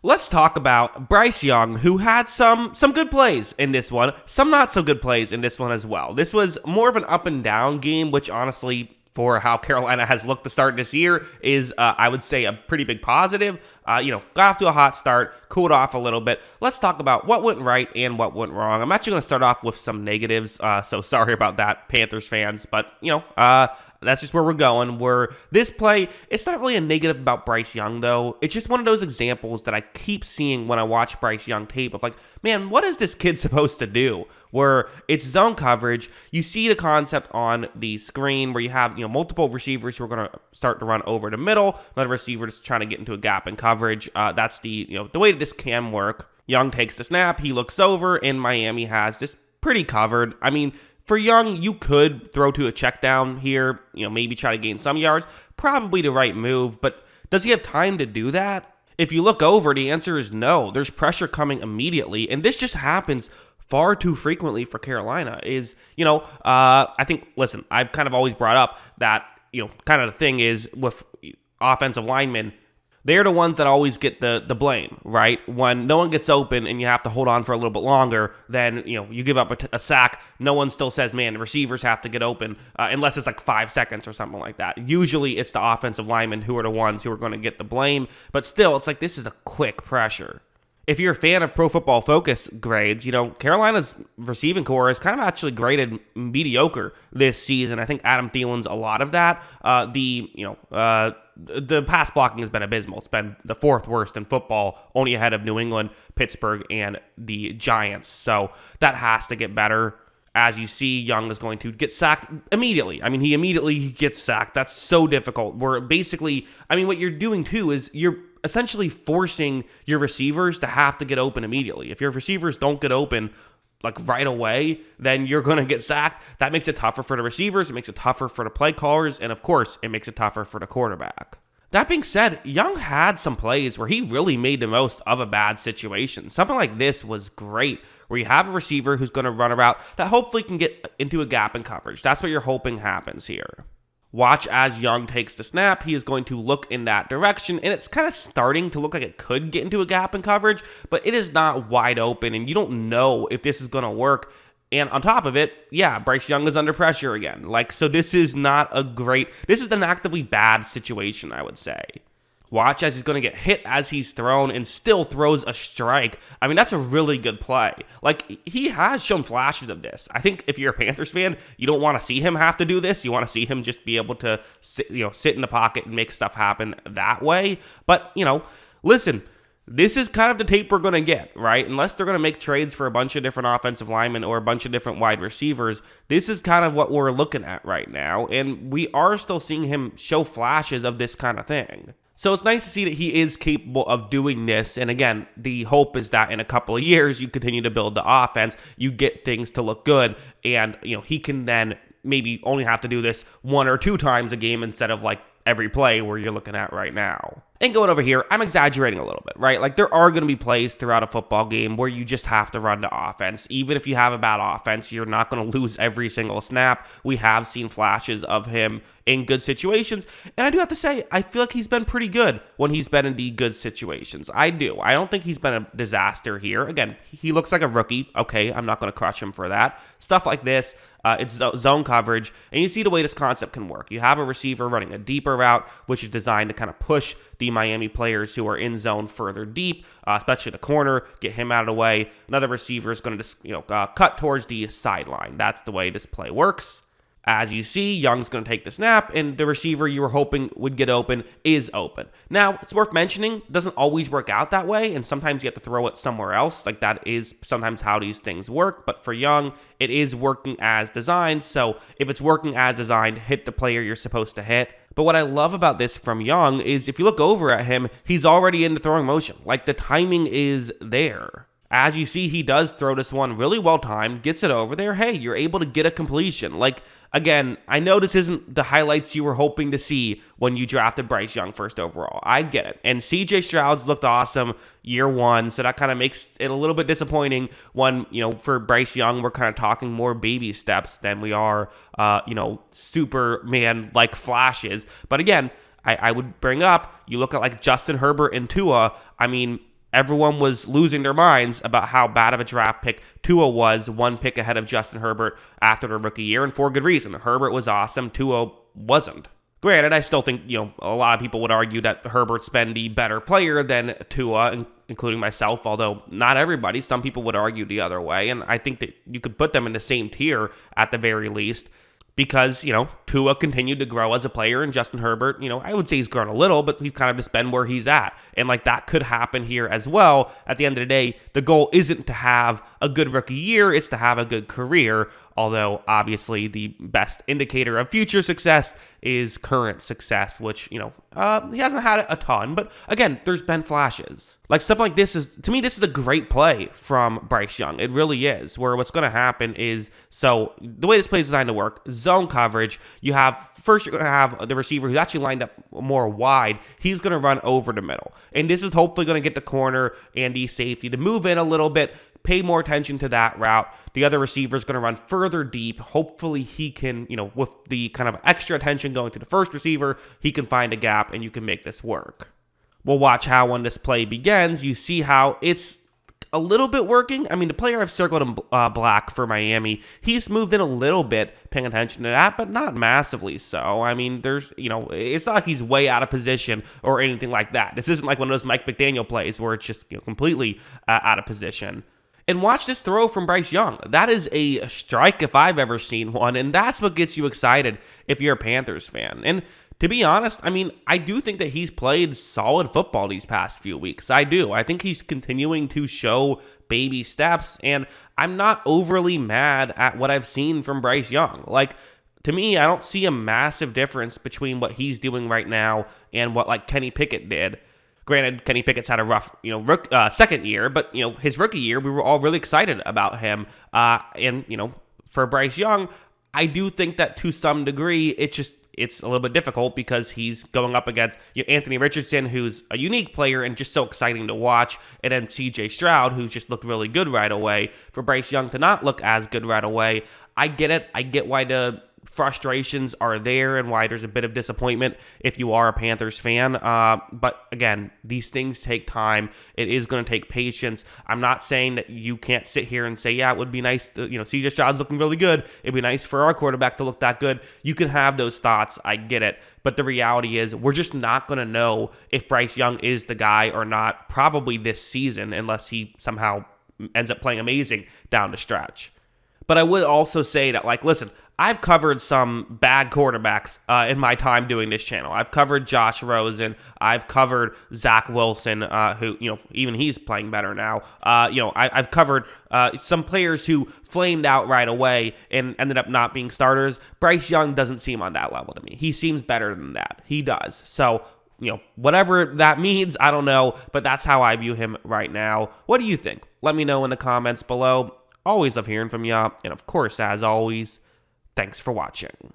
Let's talk about Bryce Young, who had some good plays in this one, some not so good plays in this one as well. This was more of an up and down game, which honestly, for how Carolina has looked to start this year, is, I would say, a pretty big positive. Got off to a hot start, cooled off a little bit. Let's talk about what went right and what went wrong. I'm actually going to start off with some negatives, so sorry about that, Panthers fans, but, that's just where we're going. This play, it's not really a negative about Bryce Young, though. It's just one of those examples that I keep seeing when I watch Bryce Young tape of like, man, what is this kid supposed to do? Where it's zone coverage, you see the concept on the screen where you have, multiple receivers who are going to start to run over the middle, another receiver that's trying to get into a gap in coverage. That's the way that this can work. Young takes the snap, he looks over, and Miami has this pretty covered. I mean, for Young, you could throw to a check down here, maybe try to gain some yards. Probably the right move, but does he have time to do that? If you look over, the answer is no. There's pressure coming immediately, and this just happens far too frequently for Carolina. I think, listen, I've kind of always brought up that, kind of the thing is with offensive linemen, they're the ones that always get the blame, right? When no one gets open and you have to hold on for a little bit longer, then, you give up a sack. No one still says, man, the receivers have to get open unless it's like 5 seconds or something like that. Usually it's the offensive linemen who are the ones who are going to get the blame. But still, it's like this is a quick pressure. If you're a fan of Pro Football Focus grades, Carolina's receiving core is kind of actually graded mediocre this season. I think Adam Thielen's a lot of that. The pass blocking has been abysmal. It's been the 4th worst in football, only ahead of New England, Pittsburgh, and the Giants. So that has to get better. As you see, Young is going to get sacked immediately. I mean, he immediately gets sacked. That's so difficult. Where basically, what you're doing too is you're essentially forcing your receivers to have to get open immediately. If your receivers don't get open like right away, then you're going to get sacked. That makes it tougher for the receivers. It makes it tougher for the play callers. And of course, it makes it tougher for the quarterback. That being said, Young had some plays where he really made the most of a bad situation. Something like this was great, where you have a receiver who's going to run a route that hopefully can get into a gap in coverage. That's what you're hoping happens here. Watch as Young takes the snap. He is going to look in that direction, and it's kind of starting to look like it could get into a gap in coverage, but it is not wide open, and you don't know if this is going to work. And on top of it, Bryce Young is under pressure again. So this is this is an actively bad situation, I would say. Watch as he's going to get hit as he's thrown and still throws a strike. That's a really good play. He has shown flashes of this. I think if you're a Panthers fan, you don't want to see him have to do this. You want to see him just be able to sit in the pocket and make stuff happen that way. But, listen, this is kind of the tape we're going to get, right? Unless they're going to make trades for a bunch of different offensive linemen or a bunch of different wide receivers, this is kind of what we're looking at right now. And we are still seeing him show flashes of this kind of thing. So it's nice to see that he is capable of doing this. And again, the hope is that in a couple of years, you continue to build the offense, you get things to look good, and he can then maybe only have to do this 1 or 2 times a game instead of every play where you're looking at right now. And going over here, I'm exaggerating a little bit, right? There are going to be plays throughout a football game where you just have to run the offense. Even if you have a bad offense, you're not going to lose every single snap. We have seen flashes of him in good situations. And I do have to say, I feel like he's been pretty good when he's been in the good situations. I do. I don't think he's been a disaster here. Again, he looks like a rookie. Okay, I'm not going to crush him for that. Stuff like this, it's zone coverage. And you see the way this concept can work. You have a receiver running a deeper route, which is designed to kind of push the Miami players who are in zone further deep, especially the corner, get him out of the way. Another receiver is going to cut towards the sideline. That's the way this play works. As you see, Young's going to take the snap, and the receiver you were hoping would get open is open. Now, it's worth mentioning, it doesn't always work out that way, and sometimes you have to throw it somewhere else. That is sometimes how these things work. But for Young, it is working as designed. So if it's working as designed, hit the player you're supposed to hit. But what I love about this from Young is if you look over at him, he's already in the throwing motion. The timing is there. As you see, he does throw this one really well timed, gets it over there. Hey, you're able to get a completion. Again, I know this isn't the highlights you were hoping to see when you drafted Bryce Young first overall. I get it. And CJ Stroud's looked awesome year 1, so that kind of makes it a little bit disappointing when, for Bryce Young, we're kind of talking more baby steps than we are, Superman-like flashes. But again, I would bring up, you look at Justin Herbert and Tua. everyone was losing their minds about how bad of a draft pick Tua was, one pick ahead of Justin Herbert after the rookie year, and for good reason. Herbert was awesome, Tua wasn't. Granted, I still think, a lot of people would argue that Herbert's been the better player than Tua, including myself, although not everybody. Some people would argue the other way, and I think that you could put them in the same tier at the very least. Because, Tua continued to grow as a player, and Justin Herbert, I would say he's grown a little, but he's kind of just been where he's at. And, that could happen here as well. At the end of the day, the goal isn't to have a good rookie year, it's to have a good career. Although, obviously, the best indicator of future success is current success, which, he hasn't had a ton. But, again, there's been flashes. Something like this to me, this is a great play from Bryce Young. It really is. Where what's going to happen is, so the way this play is designed to work, zone coverage, you're going to have the receiver who's actually lined up more wide. He's going to run over the middle. And this is hopefully going to get the corner and the safety to move in a little bit, pay more attention to that route. The other receiver is going to run further deep. Hopefully he can, with the kind of extra attention going to the first receiver, he can find a gap and you can make this work. We'll watch how when this play begins, you see how it's a little bit working. I mean, the player I've circled in black for Miami, he's moved in a little bit, paying attention to that, but not massively so. I mean, there's, it's not like he's way out of position or anything like that. This isn't like one of those Mike McDaniel plays where it's just completely out of position. And watch this throw from Bryce Young. That is a strike if I've ever seen one, and that's what gets you excited if you're a Panthers fan. And to be honest, I mean, I do think that he's played solid football these past few weeks. I do. I think he's continuing to show baby steps, and I'm not overly mad at what I've seen from Bryce Young. To me, I don't see a massive difference between what he's doing right now and what, Kenny Pickett did. Granted, Kenny Pickett's had a rough, second year, but, his rookie year, we were all really excited about him. And, for Bryce Young, I do think that to some degree, it's a little bit difficult because he's going up against Anthony Richardson, who's a unique player and just so exciting to watch, and then CJ Stroud, who just looked really good right away. For Bryce Young to not look as good right away, I get it. I get why the frustrations are there and why there's a bit of disappointment if you are a Panthers fan. But again, these things take time. It is going to take patience. I'm not saying that you can't sit here and say, yeah, it would be nice to, CJ Stroud's looking really good. It'd be nice for our quarterback to look that good. You can have those thoughts. I get it. But the reality is we're just not going to know if Bryce Young is the guy or not, probably this season, unless he somehow ends up playing amazing down the stretch. But I would also say that, listen, I've covered some bad quarterbacks in my time doing this channel. I've covered Josh Rosen. I've covered Zach Wilson, who, even he's playing better now. I've covered some players who flamed out right away and ended up not being starters. Bryce Young doesn't seem on that level to me. He seems better than that. He does. So, whatever that means, I don't know, but that's how I view him right now. What do you think? Let me know in the comments below. Always love hearing from y'all. And of course, as always, thanks for watching.